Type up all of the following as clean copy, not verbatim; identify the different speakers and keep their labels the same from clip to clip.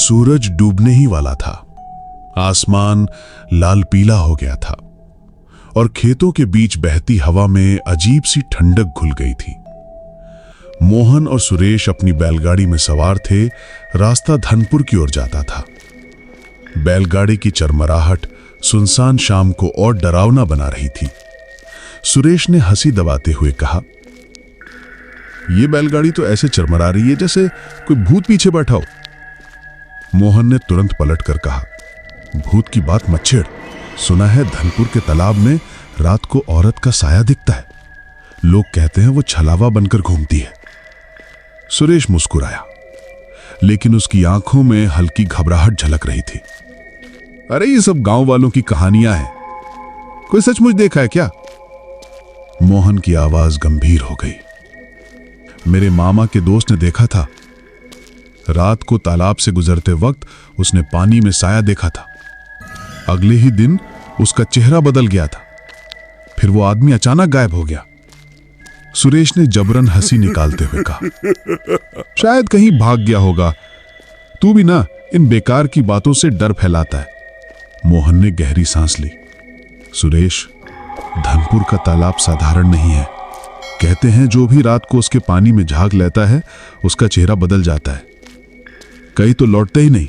Speaker 1: सूरज डूबने ही वाला था। आसमान लाल पीला हो गया था और खेतों के बीच बहती हवा में अजीब सी ठंडक घुल गई थी। मोहन और सुरेश अपनी बैलगाड़ी में सवार थे। रास्ता धनपुर की ओर जाता था। बैलगाड़ी की चरमराहट सुनसान शाम को और डरावना बना रही थी। सुरेश ने हंसी दबाते हुए कहा, यह बैलगाड़ी तो ऐसे चरमरा रही है जैसे कोई भूत पीछे बैठा हो। मोहन ने तुरंत पलटकर कहा, भूत की बात मत छेड़। सुना है धनपुर के तालाब में रात को औरत का साया दिखता है। लोग कहते हैं वो छलावा बनकर घूमती है। सुरेश मुस्कुराया, लेकिन उसकी आंखों में हल्की घबराहट झलक रही थी। अरे ये सब गांव वालों की कहानियां हैं, कोई सचमुच देखा है क्या? मोहन की आवाज गंभीर हो गई। मेरे मामा के दोस्त ने देखा था। रात को तालाब से गुजरते वक्त उसने पानी में साया देखा था। अगले ही दिन उसका चेहरा बदल गया था। फिर वो आदमी अचानक गायब हो गया। सुरेश ने जबरन हंसी निकालते हुए कहा, शायद कहीं भाग गया होगा। तू भी ना इन बेकार की बातों से डर फैलाता है। मोहन ने गहरी सांस ली। सुरेश, धनपुर का तालाब साधारण नहीं है। कहते हैं जो भी रात को उसके पानी में झांक लेता है उसका चेहरा बदल जाता है। कई तो लौटते ही नहीं।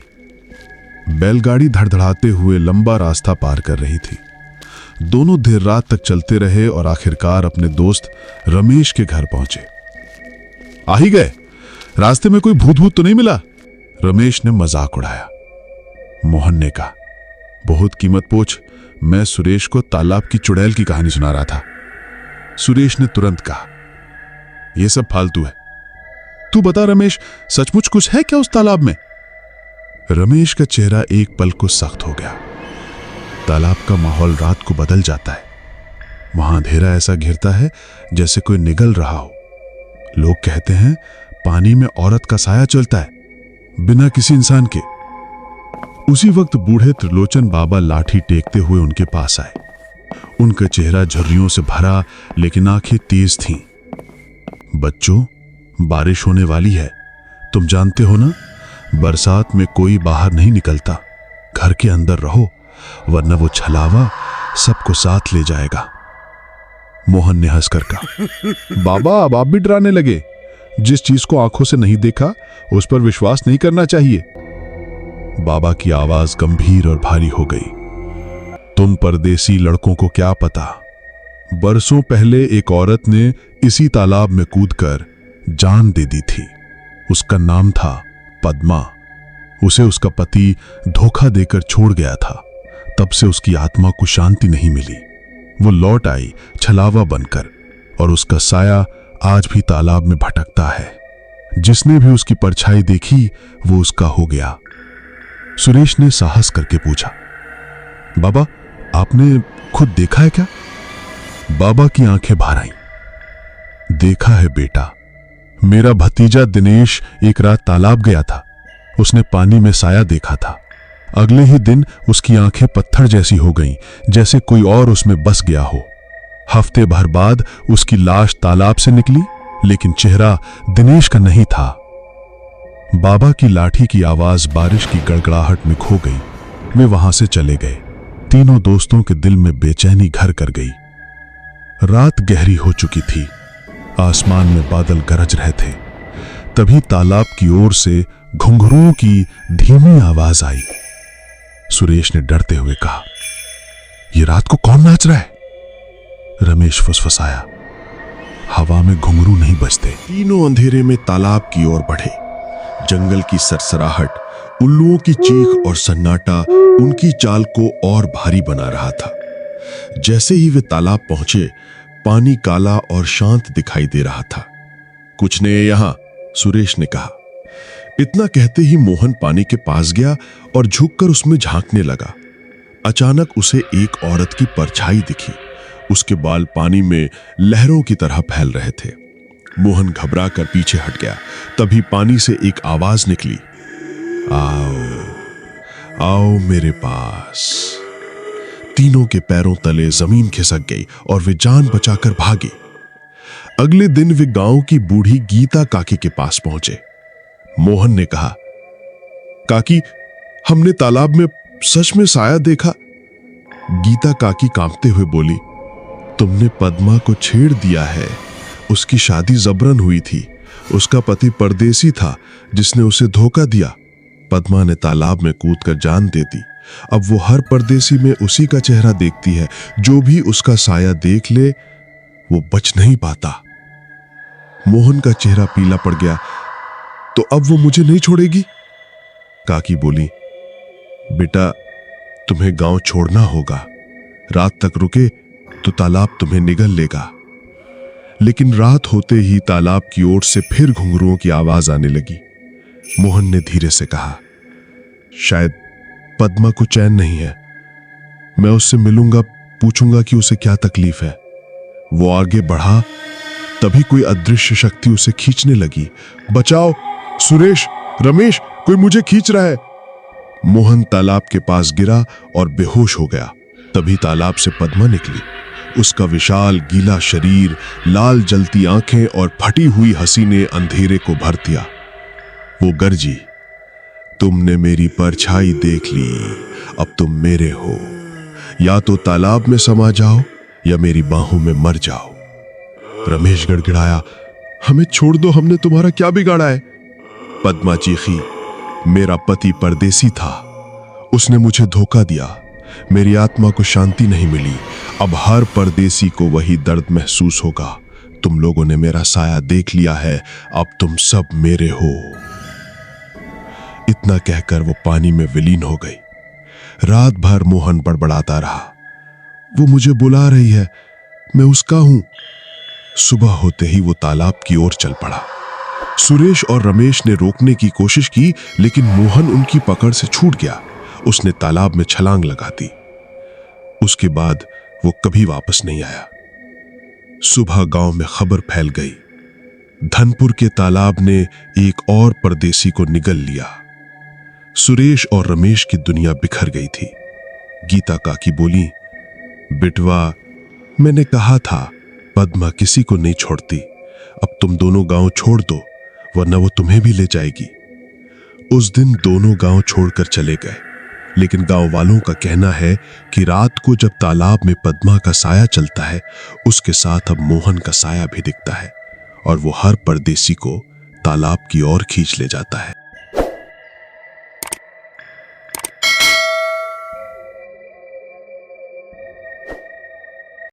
Speaker 1: बैलगाड़ी धड़धड़ाते हुए लंबा रास्ता पार कर रही थी। दोनों देर रात तक चलते रहे और आखिरकार अपने दोस्त रमेश के घर पहुंचे। आ ही गए। रास्ते में कोई भूत भूत तो नहीं मिला? रमेश ने मजाक उड़ाया। मोहन ने कहा, बहुत कीमत पोछ, मैं सुरेश को तालाब की चुड़ैल की कहानी सुना रहा था। सुरेश ने तुरंत कहा, यह सब फालतू है। तू बता रमेश, सचमुच कुछ है क्या उस तालाब में? रमेश का चेहरा एक पल को सख्त हो गया। तालाब का माहौल रात को बदल जाता है। वहां अंधेरा ऐसा घिरता है जैसे कोई निगल रहा हो। लोग कहते हैं पानी में औरत का साया चलता है, बिना किसी इंसान के। उसी वक्त बूढ़े त्रिलोचन बाबा लाठी टेकते हुए उनके पास आए। उनका चेहरा झुर्रियों से भरा, लेकिन आंखें तेज थीं। बच्चों, बारिश होने वाली है। तुम जानते हो ना, बरसात में कोई बाहर नहीं निकलता। घर के अंदर रहो, वरना वो छलावा सबको साथ ले जाएगा। मोहन ने हंसकर कहा, बाबा अब आप भी डराने लगे। जिस चीज को आंखों से नहीं देखा उस पर विश्वास नहीं करना चाहिए। बाबा की आवाज गंभीर और भारी हो गई। तुम परदेसी लड़कों को क्या पता, बरसों पहले एक औरत ने इसी तालाब में कूदकर जान दे दी थी। उसका नाम था पद्मा। उसे उसका पति धोखा देकर छोड़ गया था। तब से उसकी आत्मा को शांति नहीं मिली। वो लौट आई छलावा बनकर, और उसका साया आज भी तालाब में भटकता है। जिसने भी उसकी परछाई देखी वो उसका हो गया। सुरेश ने साहस करके पूछा, बाबा आपने खुद देखा है क्या? बाबा की आंखें भर आईं। देखा है बेटा। मेरा भतीजा दिनेश एक रात तालाब गया था। उसने पानी में साया देखा था। अगले ही दिन उसकी आंखें पत्थर जैसी हो गईं, जैसे कोई और उसमें बस गया हो। हफ्ते भर बाद उसकी लाश तालाब से निकली, लेकिन चेहरा दिनेश का नहीं था। बाबा की लाठी की आवाज बारिश की गड़गड़ाहट में खो गई। वे वहां से चले गए। तीनों दोस्तों के दिल में बेचैनी घर कर गई। रात गहरी हो चुकी थी। आसमान में बादल गरज रहे थे। तभी तालाब की ओर से घुंघरूओं की धीमी आवाज आई। सुरेश ने डरते हुए कहा, यह रात को कौन नाच रहा है? रमेश फुसफुसाया, हवा में घुंघरू नहीं बजते। तीनों अंधेरे में तालाब की ओर बढ़े। जंगल की सरसराहट, उल्लुओं की चीख और सन्नाटा उनकी चाल को और भारी बना रहा था। जैसे ही वे तालाब पहुंचे, पानी काला और शांत दिखाई दे रहा था। कुछ नहीं है यहां, सुरेश ने कहा। इतना कहते ही मोहन पानी के पास गया और झुककर उसमें झांकने लगा। अचानक उसे एक औरत की परछाई दिखी। उसके बाल पानी में लहरों की तरह फैल रहे थे। मोहन घबरा कर पीछे हट गया। तभी पानी से एक आवाज निकली, आओ आओ मेरे पास। तीनों के पैरों तले जमीन खिसक गई और वे जान बचाकर भागे। अगले दिन वे गांव की बूढ़ी गीता काकी के पास पहुंचे। मोहन ने कहा, काकी, हमने तालाब में सच में साया देखा। गीता काकी कांपते हुए बोली, तुमने पद्मा को छेड़ दिया है। उसकी शादी जबरन हुई थी। उसका पति परदेसी था जिसने उसे धोखा दिया। पद्मा ने तालाब में कूदकर जान दे दी। अब वो हर परदेसी में उसी का चेहरा देखती है। जो भी उसका साया देख ले वो बच नहीं पाता। मोहन का चेहरा पीला पड़ गया। तो अब वो मुझे नहीं छोड़ेगी? काकी बोली, बेटा तुम्हें गांव छोड़ना होगा। रात तक रुके तो तालाब तुम्हें निगल लेगा। लेकिन रात होते ही तालाब की ओर से फिर घुंघरुओं की आवाज आने लगी। मोहन ने धीरे से कहा, शायद पद्मा को चैन नहीं है। मैं उससे मिलूंगा, पूछूंगा कि उसे क्या तकलीफ है। वो आगे बढ़ा, तभी कोई अदृश्य शक्ति उसे खींचने लगी। बचाओ सुरेश, रमेश, कोई मुझे खींच रहा है। मोहन तालाब के पास गिरा और बेहोश हो गया। तभी तालाब से पद्मा निकली। उसका विशाल गीला शरीर, लाल जलती आंखें और फटी हुई हंसी ने अंधेरे को भर दिया। वो गरजी, तुमने मेरी परछाई देख ली, अब तुम मेरे हो। या तो तालाब में समा जाओ या मेरी बाहों में मर जाओ। रमेश गड़गड़ाया, हमें छोड़ दो, हमने तुम्हारा क्या बिगाड़ा है? पद्मा चीखी, मेरा पति परदेसी था, उसने मुझे धोखा दिया। मेरी आत्मा को शांति नहीं मिली। अब हर परदेसी को वही दर्द महसूस होगा। तुम लोगों ने मेरा साया देख लिया है, अब तुम सब मेरे हो। इतना कहकर वो पानी में विलीन हो गई। रात भर मोहन बड़बड़ाता रहा, वो मुझे बुला रही है, मैं उसका हूं। सुबह होते ही वो तालाब की ओर चल पड़ा। सुरेश और रमेश ने रोकने की कोशिश की, लेकिन मोहन उनकी पकड़ से छूट गया। उसने तालाब में छलांग लगा दी। उसके बाद वो कभी वापस नहीं आया। सुबह गांव में खबर फैल गई, धनपुर के तालाब ने एक और परदेसी को निगल लिया। सुरेश और रमेश की दुनिया बिखर गई थी। गीता काकी बोली, बिटवा, मैंने कहा था पद्मा किसी को नहीं छोड़ती। अब तुम दोनों गांव छोड़ दो, वरना वो तुम्हें भी ले जाएगी। उस दिन दोनों गांव छोड़कर चले गए, लेकिन गांव वालों का कहना है कि रात को जब तालाब में पद्मा का साया चलता है, उसके साथ अब मोहन का साया भी दिखता है और वो हर परदेसी को तालाब की ओर खींच ले जाता है।